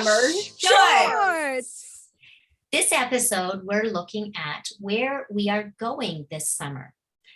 Summer Shorts. This episode, we're looking at where we are going this summer.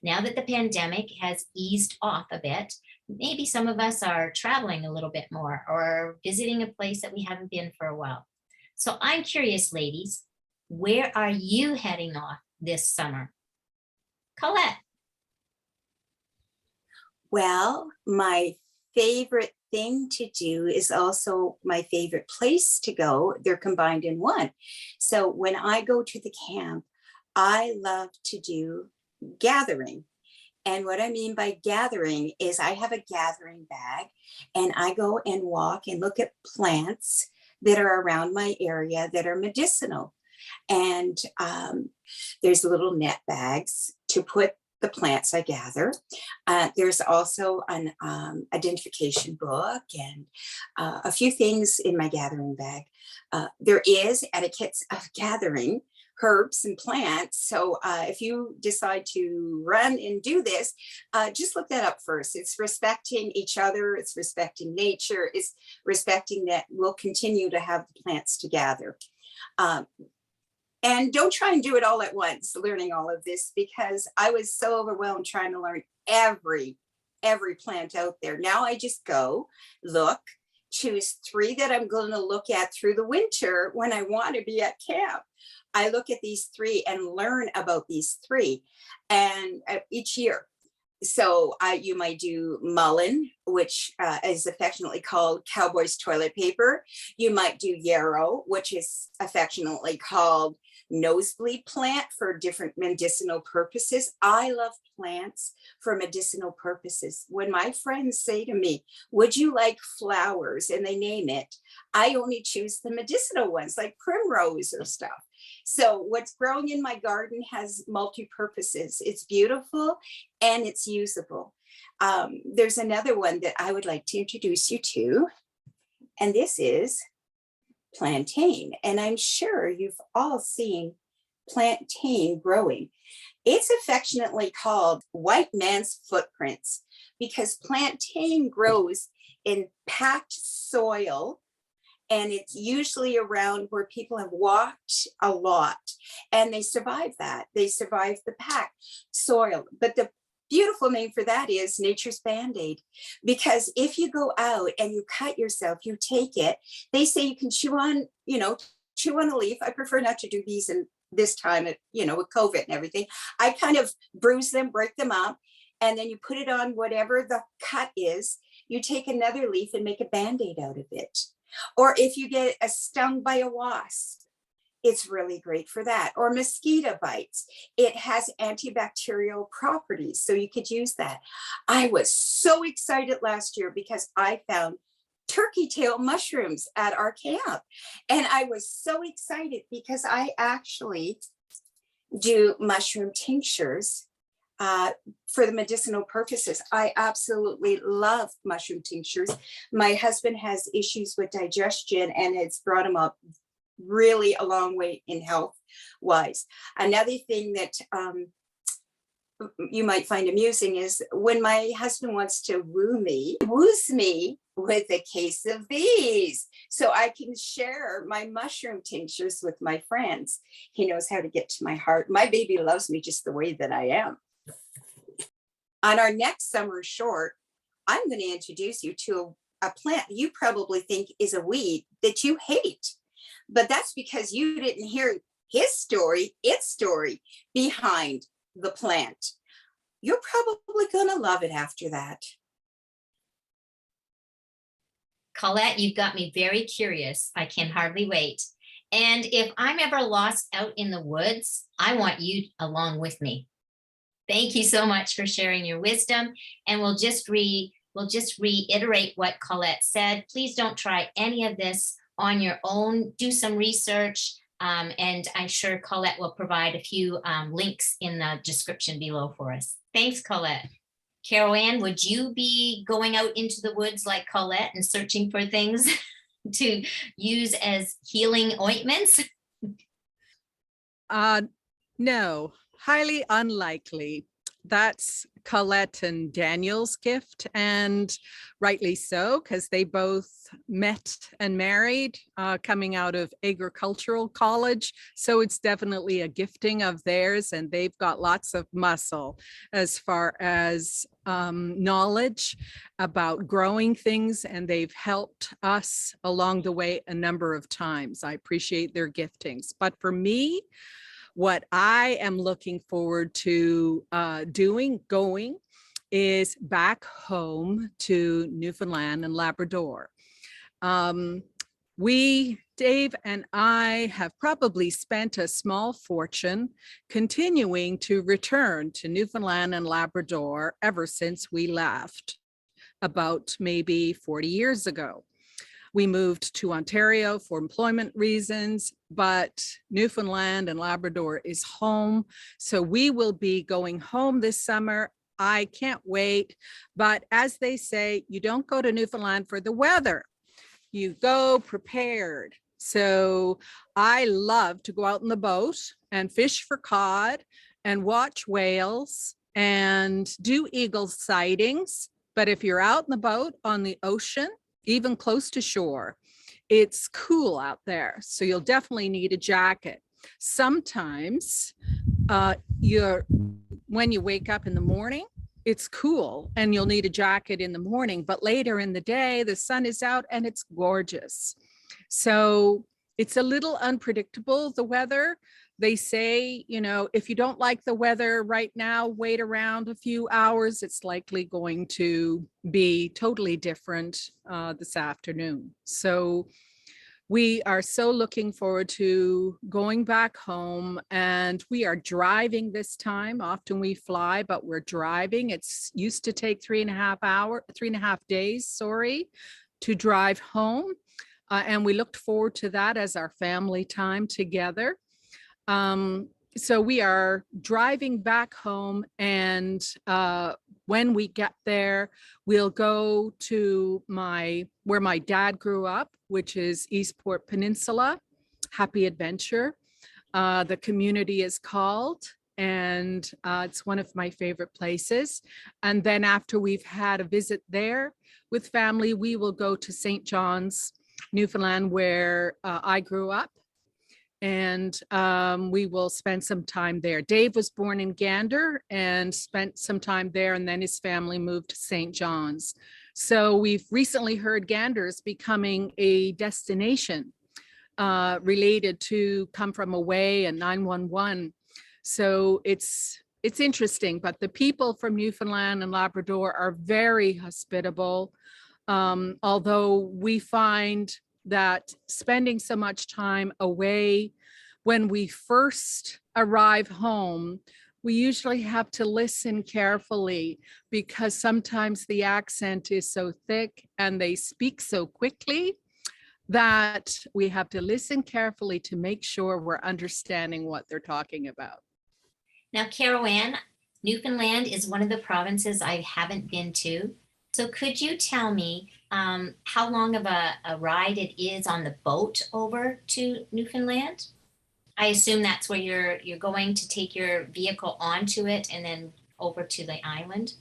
Now that the pandemic has eased off a bit, maybe some of us are traveling a little bit more or visiting a place that we haven't been for a while. So I'm curious, ladies, where are you heading off this summer? Collette. Well, my favorite thing to do is also my favorite place to go. They're combined in one. So when I go to the camp, I love to do gathering. And what I mean by gathering is I have a gathering bag and I go and walk and look at plants that are around my area that are medicinal. And there's little net bags to put the plants I gather. There's also an identification book and a few things in my gathering bag. There is etiquettes of gathering herbs and plants. So if you decide to run and do this, just look that up first. It's respecting each other. It's respecting nature. It's respecting that we'll continue to have the plants to gather. And don't try and do it all at once, learning all of this, because I was so overwhelmed trying to learn every plant out there. Now I just go, look, choose 3 that I'm going to look at through the winter when I want to be at camp. I look at these 3 and learn about these 3 and each year. So you might do mullein, which is affectionately called cowboy's toilet paper. You might do yarrow, which is affectionately called nosebleed plant for different medicinal purposes. I love plants for medicinal purposes. When my friends say to me, would you like flowers? And they name it, I only choose the medicinal ones like primrose or stuff. So what's growing in my garden has multi-purposes. It's beautiful and it's usable. There's another one that I would like to introduce you to, and this is plantain. And I'm sure you've all seen plantain growing. It's affectionately called white man's footprints because plantain grows in packed soil. And it's usually around where people have walked a lot and they survive that. They survive the packed soil. But the beautiful name for that is nature's Band-Aid. Because if you go out and you cut yourself, you take it, they say you can chew on a leaf. I prefer not to do these in this time, with COVID and everything. I kind of bruise them, break them up, and then you put it on whatever the cut is. You take another leaf and make a Band-Aid out of it. Or if you get stung by a wasp, it's really great for that. Or mosquito bites. It has antibacterial properties, so you could use that. I was so excited last year because I found turkey tail mushrooms at our camp. And I was so excited because I actually do mushroom tinctures for the medicinal purposes. I absolutely love mushroom tinctures. My husband has issues with digestion and it's brought him up really a long way in health wise. Another thing that you might find amusing is when my husband wants to woos me with a case of these so I can share my mushroom tinctures with my friends. He knows how to get to my heart. My baby loves me just the way that I am. On our next summer short, I'm going to introduce you to a plant you probably think is a weed that you hate, but that's because you didn't hear its story behind the plant. You're probably going to love it after that. Collette, you've got me very curious. I can hardly wait. And if I'm ever lost out in the woods, I want you along with me. Thank you so much for sharing your wisdom. And we'll just reiterate what Collette said. Please don't try any of this on your own. Do some research. And I'm sure Collette will provide a few links in the description below for us. Thanks, Collette. Carol Ann, would you be going out into the woods like Collette and searching for things to use as healing ointments? No, highly unlikely. that's Collette and Daniel's gift, and rightly so, because they both met and married coming out of agricultural college. So it's definitely a gifting of theirs, and they've got lots of muscle as far as knowledge about growing things, and they've helped us along the way a number of times. I appreciate their giftings. But for me, what I am looking forward to going is back home to Newfoundland and Labrador. Dave and I have probably spent a small fortune continuing to return to Newfoundland and Labrador ever since we left about maybe 40 years ago. We moved to Ontario for employment reasons, but Newfoundland and Labrador is home. So we will be going home this summer. I can't wait. But as they say, you don't go to Newfoundland for the weather. You go prepared. So I love to go out in the boat and fish for cod and watch whales and do eagle sightings. But if you're out in the boat on the ocean, even close to shore, it's cool out there. So you'll definitely need a jacket. Sometimes when you wake up in the morning, it's cool and you'll need a jacket in the morning, but later in the day, the sun is out and it's gorgeous. So it's a little unpredictable, the weather. They say, if you don't like the weather right now, wait around a few hours. It's likely going to be totally different this afternoon. So we are so looking forward to going back home, and we are driving this time. Often we fly, but we're driving. It's used to take 3.5 days, to drive home. And we looked forward to that as our family time together. So we are driving back home, and when we get there, we'll go to where my dad grew up, which is Eastport Peninsula, Happy Adventure. The community is called, and it's one of my favorite places. And then after we've had a visit there with family, we will go to St. John's, Newfoundland, where I grew up. And we will spend some time there. Dave was born in Gander and spent some time there, and then his family moved to St. John's. So we've recently heard Gander is becoming a destination related to Come From Away and 911. So it's interesting, but the people from Newfoundland and Labrador are very hospitable. Although we find that spending so much time away, when we first arrive home, we usually have to listen carefully because sometimes the accent is so thick and they speak so quickly that we have to listen carefully to make sure we're understanding what they're talking about. Now, Carol Ann, Newfoundland is one of the provinces I haven't been to. So could you tell me how long of a ride it is on the boat over to Newfoundland? I assume that's where you're going to take your vehicle onto it and then over to the island?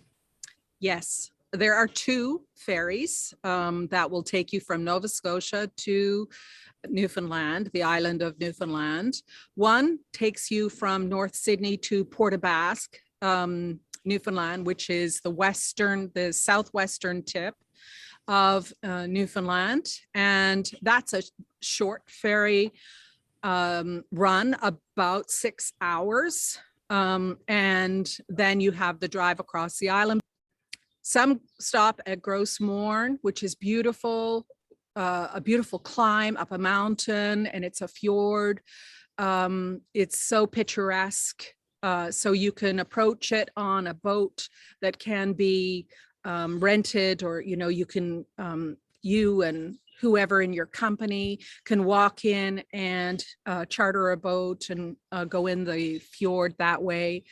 Yes, there are 2 ferries that will take you from Nova Scotia to Newfoundland, the island of Newfoundland. One takes you from North Sydney to Port aux Basques, Newfoundland, which is the southwestern tip of Newfoundland. And that's a short ferry run, about 6 hours. And then you have the drive across the island. Some stop at Gros Morne, which is beautiful, a beautiful climb up a mountain, and it's a fjord. It's so picturesque. So you can approach it on a boat that can be rented, or, you can, you and whoever in your company can walk in and charter a boat and go in the fjord that way.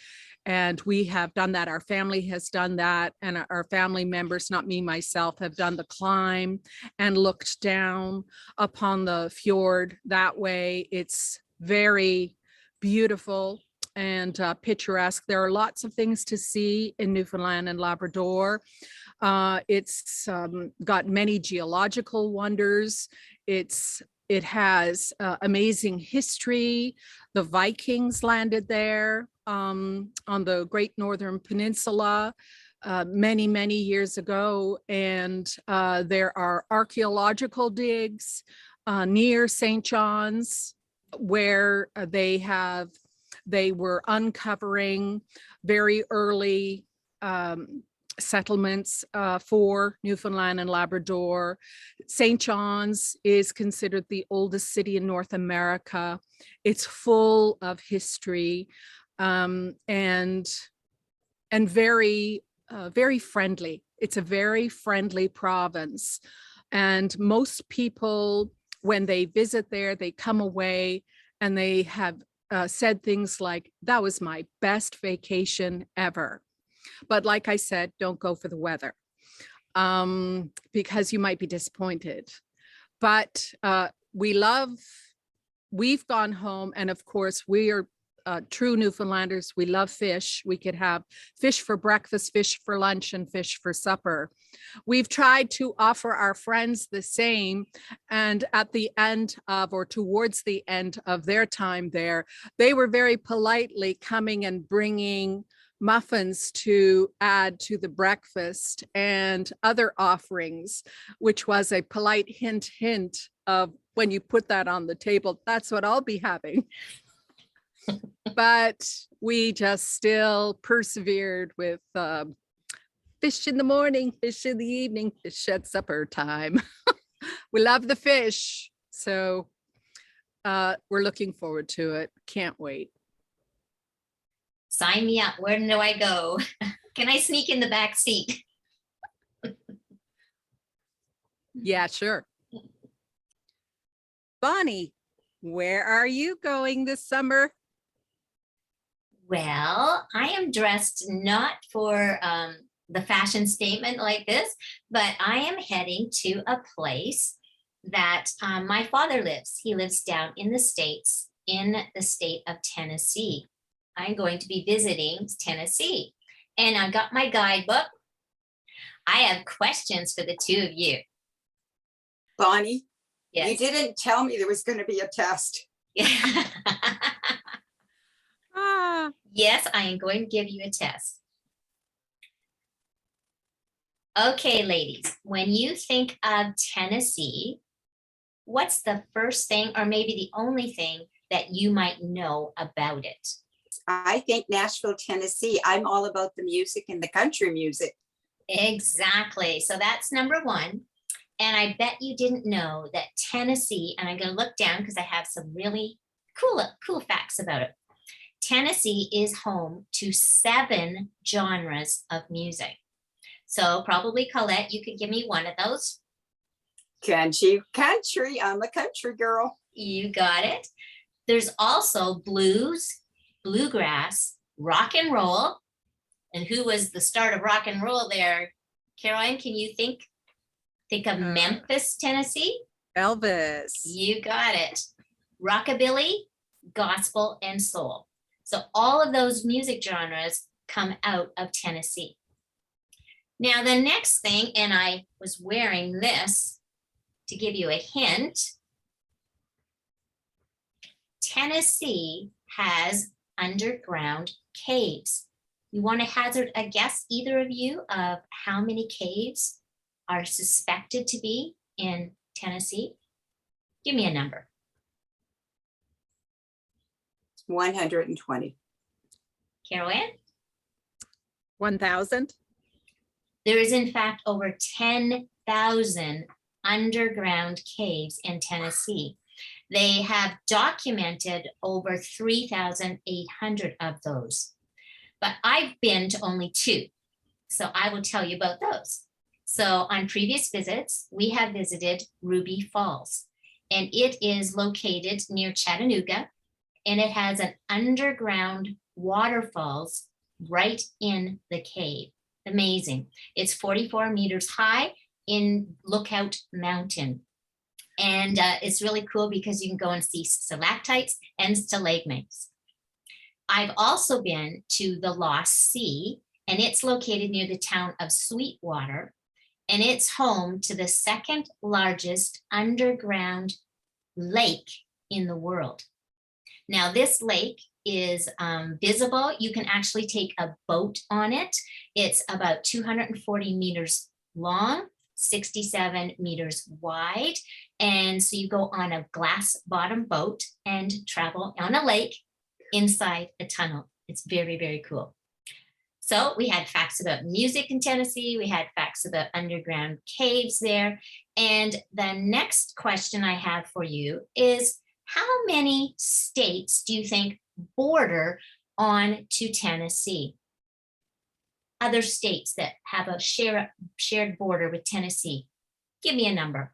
And we have done that. Our family has done that. And our family members, not me, myself, have done the climb and looked down upon the fjord that way. It's very beautiful. and picturesque. There are lots of things to see in Newfoundland and Labrador. It's got many geological wonders. It has amazing history. The Vikings landed there on the Great Northern Peninsula many, many years ago. And there are archaeological digs near St. John's where they were uncovering very early settlements for Newfoundland and Labrador. St. John's is considered the oldest city in North America. It's full of history and very, very friendly. It's a very friendly province. And most people, when they visit there, they come away and they have said things like, that was my best vacation ever. But like I said, don't go for the weather because you might be disappointed. But we've gone home, and of course we are true Newfoundlanders. We love fish. We could have fish for breakfast, fish for lunch, and fish for supper. We've tried to offer our friends the same, and at the end of, or towards the end of their time there, they were very politely coming and bringing muffins to add to the breakfast and other offerings, which was a polite hint of, when you put that on the table, that's what I'll be having. But we just still persevered with fish in the morning, fish in the evening, fish at supper time. We love the fish. So we're looking forward to it. Can't wait. Sign me up. Where do I go? Can I sneak in the back seat? Yeah, sure. Bonnie, where are you going this summer? Well, I am dressed not for the fashion statement like this, but I am heading to a place that my father lives. He lives down in the States, in the state of Tennessee. I'm going to be visiting Tennessee, and I got my guidebook. I have questions for the two of you. Bonnie, Yes. you didn't tell me there was going to be a test. Ah, Yes, I am going to give you a test. Okay, ladies, when you think of Tennessee, what's the first thing, or maybe the only thing, that you might know about it? I think Nashville, Tennessee. I'm all about the music and the country music. Exactly. So that's number one. And I bet you didn't know that Tennessee, and I'm going to look down because I have some really cool facts about it. Tennessee is home to 7 genres of music. So probably Collette, you could give me one of those. Country. I'm a country girl. You got it. There's also blues, bluegrass, rock and roll. And who was the start of rock and roll there? Caroline, can you think of Memphis, Tennessee? Elvis. You got it. Rockabilly, gospel, and soul. So all of those music genres come out of Tennessee. Now the next thing, and I was wearing this to give you a hint, Tennessee has underground caves. You want to hazard a guess, either of you, of how many caves are suspected to be in Tennessee? Give me a number. 120. Carol-Ann? 1,000. There is in fact over 10,000 underground caves in Tennessee. They have documented over 3,800 of those. But I've been to only 2, so I will tell you about those. So on previous visits, we have visited Ruby Falls, and it is located near Chattanooga, and it has an underground waterfalls right in the cave. Amazing. It's 44 meters high in Lookout Mountain. And it's really cool because you can go and see stalactites and stalagmites. I've also been to the Lost Sea, and it's located near the town of Sweetwater, and it's home to the second largest underground lake in the world. Now, this lake is visible. You can actually take a boat on it. It's about 240 meters long, 67 meters wide. And so you go on a glass bottom boat and travel on a lake inside a tunnel. It's very, very cool. So we had facts about music in Tennessee. We had facts about underground caves there. And the next question I have for you is, how many states do you think border on to Tennessee? Other states that have a shared border with Tennessee. Give me a number.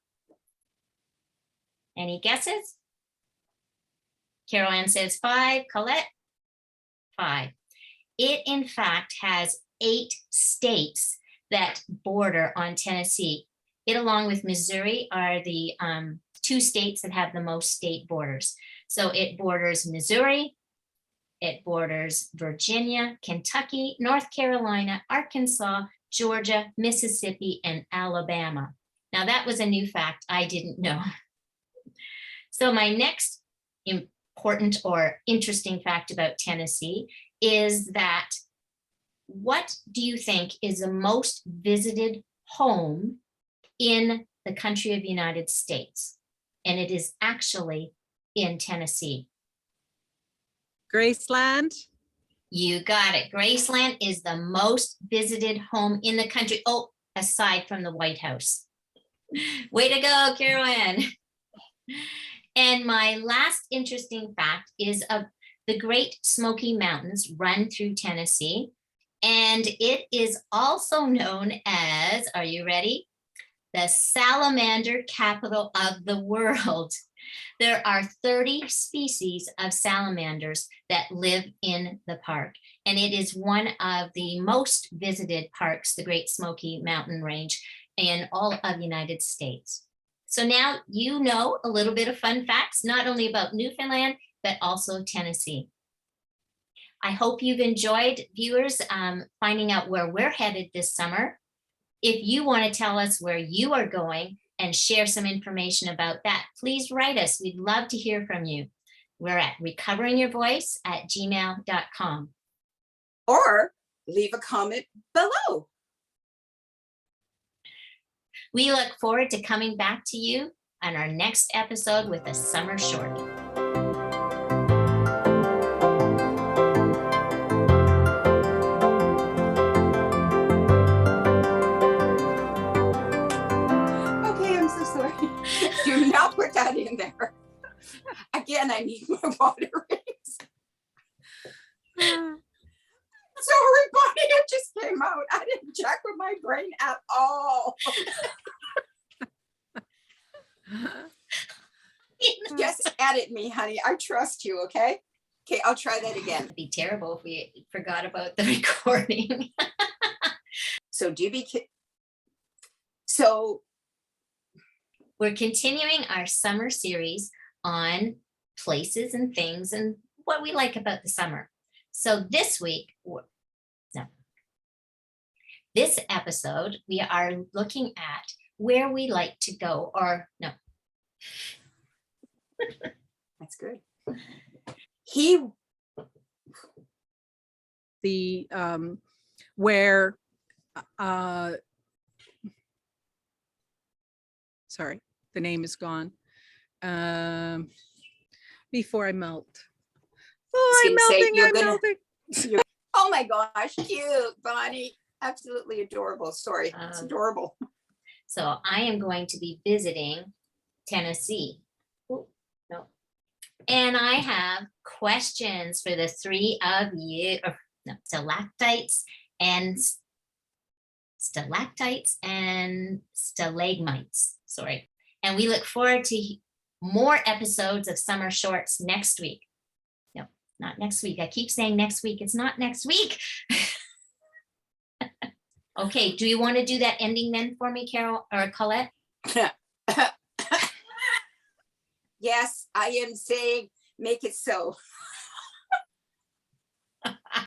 Any guesses? Carol Ann says 5. Collette? 5. It, in fact, has 8 states that border on Tennessee. It, along with Missouri, are the 2 states that have the most state borders. So it borders Missouri, it borders Virginia, Kentucky, North Carolina, Arkansas, Georgia, Mississippi, and Alabama. Now, that was a new fact I didn't know. So my next important or interesting fact about Tennessee is that, what do you think is the most visited home in the country of the United States? And it is actually in Tennessee. Graceland. You got it. Graceland is the most visited home in the country. Oh, aside from the White House. Way to go, Carol Ann. And my last interesting fact is of the Great Smoky Mountains run through Tennessee. And it is also known as, are you ready? The salamander capital of the world. There are 30 species of salamanders that live in the park, and it is one of the most visited parks, the Great Smoky Mountain Range, in all of the United States. So now you know a little bit of fun facts, not only about Newfoundland, but also Tennessee. I hope you've enjoyed, viewers, finding out where we're headed this summer. If you want to tell us where you are going and share some information about that, please write us. We'd love to hear from you. We're at recoveringyourvoice@gmail.com. Or leave a comment below. We look forward to coming back to you on our next episode with a summer short. Okay, I'm so sorry. Do not put that in there. Again, I need my water rings. Sorry, Bonnie, it just came out. I didn't check with my brain at all. Just edit me, honey. I trust you, okay? Okay, I'll try that again. It'd be terrible if we forgot about the recording. So so we're continuing our summer series on places and things and what we like about the summer. So this week, this episode, we are looking at where we like to go, or no. That's good. Where sorry, the name is gone. Before I melt. Oh, I'm melting. Oh my gosh, cute, Bonnie. Absolutely adorable story. It's adorable. So I am going to be visiting Tennessee. Ooh, no. And I have questions for the 3 of you, stalactites and stalagmites. Sorry. And we look forward to more episodes of Summer Shorts next week. No, not next week. I keep saying next week. It's not next week. Okay, do you want to do that ending then for me, Carol or Collette? Yes, I am saying make it so.